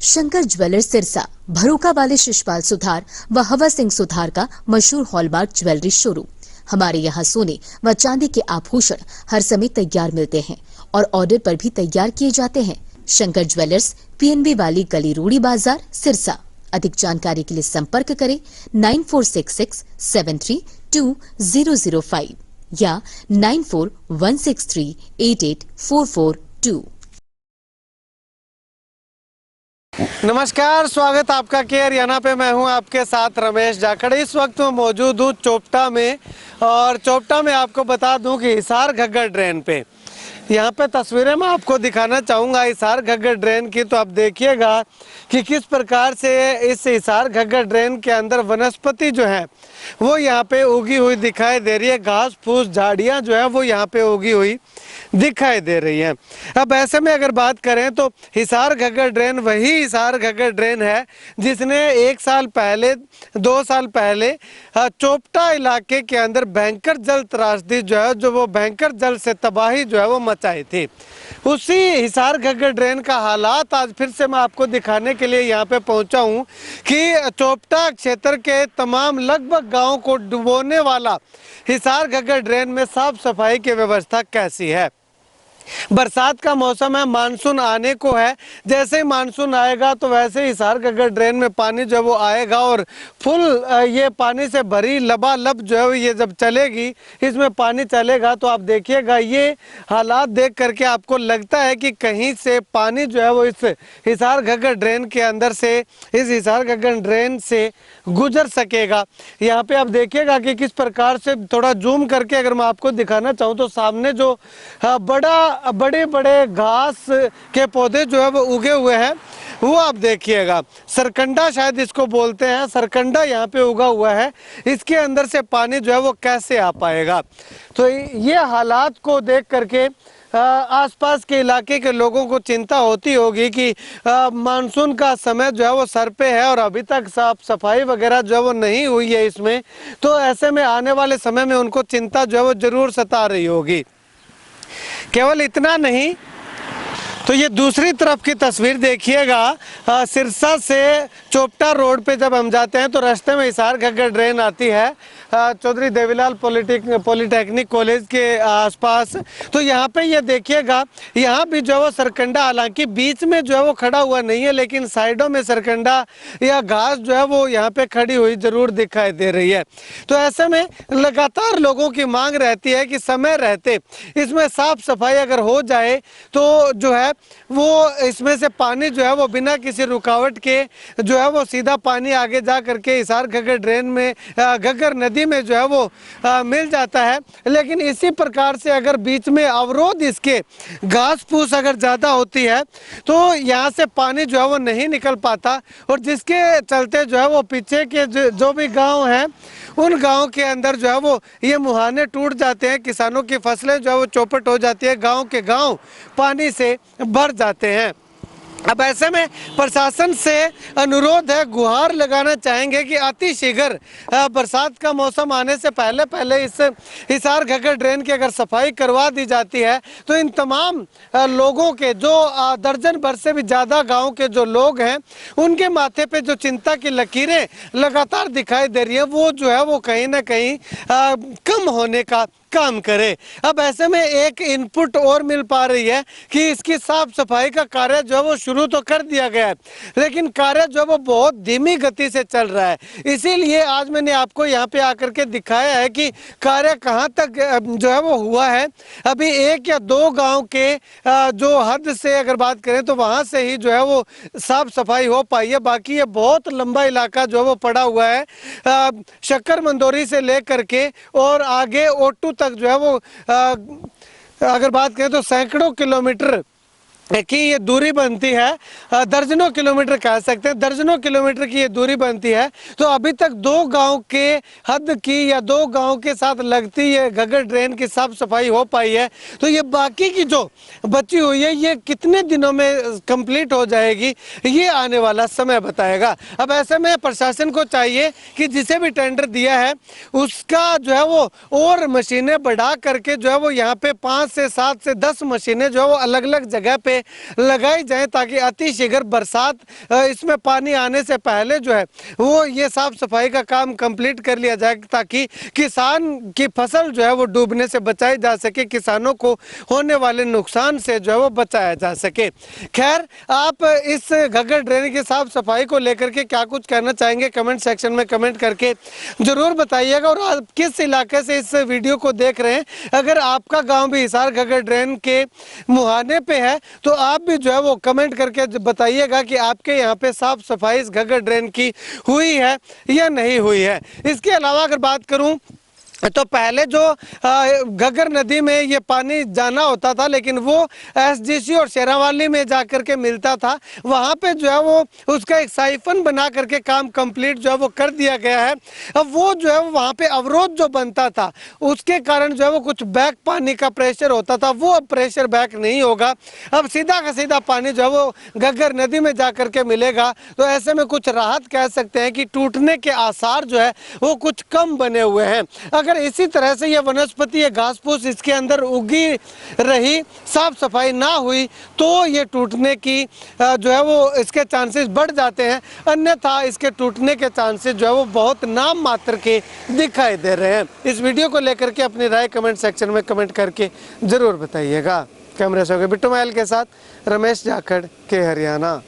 Shankar jewellers Sirsa भरोका वाले शिशपाल सुथार व हवा सिंह सुथार का मशहूर हॉलमार्क ज्वेलरी शोरूम। हमारे यहाँ सोने व चांदी के आभूषण हर समय तैयार मिलते हैं और ऑर्डर पर भी तैयार किए जाते हैं। शंकर ज्वेलर्स पीएनबी वाली गली रूड़ी बाजार सिरसा। अधिक जानकारी के लिए संपर्क करें 9466732005 या 9416388442। नमस्कार, स्वागत आपका केयर याना पे। मैं हूं आपके साथ रमेश जाखड़। इस वक्त मैं मौजूद हूं चोपटा में और चोपटा में आपको बता दूं कि हिसार घग्गर ड्रेन पे यहाँ पे तस्वीरें मैं आपको दिखाना चाहूँगा हिसार घग्गर ड्रेन की। तो आप देखिएगा कि किस प्रकार से इस हिसार घग्गर ड्रेन के अंदर वनस्पति जो है वो यहाँ पे उगी हुई दिखाई दे रही है। घास फूस झाड़ियाँ जो है वो यहाँ पे उगी हुई दिखाई दे रही हैं। अब ऐसे में अगर बात करें तो हिसार घग्गर ड्रेन वही हिसार घग्गर ड्रेन है जिसने 1 साल पहले 2 साल पहले चोपटा इलाके के अंदर भयंकर जल त्रासदी जो है वो भयंकर जल से तबाही जो है वो मचाई थी। उसी हिसार घग्गर ड्रेन का हालात आज फिर से मैं आपको दिखाने के लिए यहाँ पे पहुँचा हूँ कि चोपटा क्षेत्र के तमाम लगभग गाँव को डुबोने वाला हिसार घग्गर ड्रेन में साफ सफाई की व्यवस्था कैसी है। बरसात का मौसम है, मानसून आने को है। जैसे ही मानसून आएगा तो वैसे ही हिसार घग्गर ड्रेन में पानी जो वो आएगा और फुल ये पानी से भरी लबालब जो है ये जब चलेगी, इसमें पानी चलेगा तो आप देखिएगा ये हालात देख करके आपको लगता है कि कहीं से पानी जो है वो इस हिसार घग्गर ड्रेन के अंदर से इस हिसार घग्गर ड्रेन से गुजर सकेगा। यहाँ पे आप देखिएगा कि किस प्रकार से, थोड़ा जूम करके अगर मैं आपको दिखाना चाहूँ तो सामने जो बड़े बड़े घास के पौधे जो है वो उगे हुए हैं वो आप देखिएगा। सरकंडा शायद इसको बोलते हैं, सरकंडा यहाँ पे उगा हुआ है। इसके अंदर से पानी जो है वो कैसे आ पाएगा। तो ये हालात को देख करके आसपास के इलाके के लोगों को चिंता होती होगी कि मानसून का समय जो है वो सर पे है और अभी तक साफ सफाई वगैरह जो है वो नहीं हुई है इसमें। तो ऐसे में आने वाले समय में उनको चिंता जो है वो जरूर सता रही होगी। केवल इतना नहीं, तो ये दूसरी तरफ की तस्वीर देखिएगा। सिरसा से चोपटा रोड पे जब हम जाते हैं तो रास्ते में हिसार घग्गर ड्रेन आती है चौधरी देवीलाल पॉलिटेक्निक कॉलेज के आसपास। तो यहाँ पे ये देखिएगा, यहाँ भी जो है वो सरकंडा, हालांकि बीच में जो है वो खड़ा हुआ नहीं है लेकिन साइडों में सरकंडा या घास जो है वो यहाँ पे खड़ी हुई जरूर दिखाई दे रही है। तो ऐसे में लगातार लोगों की मांग रहती है कि समय रहते इसमें साफ सफाई अगर हो जाए तो जो है वो इसमें से पानी जो है वो बिना किसी रुकावट के जो है वो सीधा पानी आगे जा करके हिसार घग्गर ड्रेन में घग्गर नदी में जो है वो मिल जाता है। लेकिन इसी प्रकार से अगर बीच में अवरोध इसके घास फूस अगर ज़्यादा होती है तो यहाँ से पानी जो है वो नहीं निकल पाता और जिसके चलते जो है वो पीछे के जो भी गांव हैं उन गांव के अंदर जो है वो ये मुहाने टूट जाते हैं, किसानों की फसलें जो है वो चौपट हो जाती है, गांव के गांव पानी से भर जाते हैं। अब ऐसे में प्रशासन से अनुरोध है, गुहार लगाना चाहेंगे कि अति शीघ्र बरसात का मौसम आने से पहले इस हिसार घग्गर ड्रेन की अगर सफाई करवा दी जाती है तो इन तमाम लोगों के जो दर्जन भर से भी ज़्यादा गांव के जो लोग हैं उनके माथे पे जो चिंता की लकीरें लगातार दिखाई दे रही है वो जो है वो कहीं ना कहीं कम होने का काम करे। अब ऐसे में एक इनपुट और मिल पा रही है कि इसकी साफ सफाई का कार्य जो है वो शुरू तो कर दिया गया है लेकिन कार्य जो है वो बहुत धीमी गति से चल रहा है। इसीलिए आज मैंने आपको यहाँ पे आकर के दिखाया है कि कार्य कहाँ तक जो है वो हुआ है। अभी 1 या 2 गांव के जो हद से अगर बात करें तो वहाँ से ही जो है वो साफ सफाई हो पाई है। बाकी ये बहुत लंबा इलाका जो है वो पड़ा हुआ है, शक्कर मंदोरी से लेकर के और आगे ओटू तक जो है वो अगर बात करें तो सैकड़ों किलोमीटर की ये दूरी बनती है, दर्जनों किलोमीटर कह सकते हैं, दर्जनों किलोमीटर की ये दूरी बनती है। तो अभी तक 2 गांव के हद की या 2 गांव के साथ लगती ये घग्गर ड्रेन की साफ सफाई हो पाई है। तो ये बाकी की जो बची हुई है ये कितने दिनों में कंप्लीट हो जाएगी ये आने वाला समय बताएगा। अब ऐसे में प्रशासन को चाहिए कि जिसे भी टेंडर दिया है उसका जो है वो और मशीनें बढ़ा करके जो है वो यहाँ पे 5 से 7 से 10 मशीनें जो है वो अलग अलग जगह पे पे लगाई जाए ताकि अतिशीघ्र बरसात इसमें पानी आने से पहले जो है वो ये साफ सफाई का काम कंप्लीट कर लिया जाए, ताकि किसान की फसल जो है वो डूबने से बचाई जा सके, किसानों को होने वाले नुकसान से जो है वो बचाया जा सके। खैर, आप इस घग्गर ड्रेन की साफ सफाई को लेकर के क्या कुछ कहना चाहेंगे कमेंट सेक्शन में कमेंट करके जरूर बताइएगा। और आप किस इलाके से इस वीडियो को देख रहे हैं, अगर आपका गांव भी हिसार घग्गर ड्रेन के मुहाने पे है तो आप भी जो है वो कमेंट करके बताइएगा कि आपके यहाँ पे साफ सफाई इस घग्गर ड्रेन की हुई है या नहीं हुई है। इसके अलावा अगर बात करूं तो पहले जो घग्गर नदी में ये पानी जाना होता था, लेकिन वो एसजीसी और शेरावाली में जाकर के मिलता था। वहाँ पे जो है वो उसका एक साइफन बना करके काम कंप्लीट जो है वो कर दिया गया है। अब वो जो है वहाँ पे अवरोध जो बनता था उसके कारण जो है वो कुछ बैक पानी का प्रेशर होता था, वो अब प्रेशर बैक नहीं होगा। अब सीधा का सीधा पानी जो है वो घग्गर नदी में जा करके मिलेगा। तो ऐसे में कुछ राहत कह सकते हैं कि टूटने के आसार जो है वो कुछ कम बने हुए हैं। अगर इसी तरह से ये वनस्पति, ये घास फूस इसके अंदर उगी रही, साफ सफाई ना हुई, तो ये टूटने की जो है वो इसके चांसेस बढ़ जाते हैं। अन्यथा इसके टूटने के चांसेस जो है वो बहुत नाम मात्र के दिखाई दे रहे हैं। इस वीडियो को लेकर के अपनी राय कमेंट सेक्शन में कमेंट करके जरूर बताइएगा। कैमरे से बिट्टू महल के साथ रमेश जाखड़ के हरियाणा।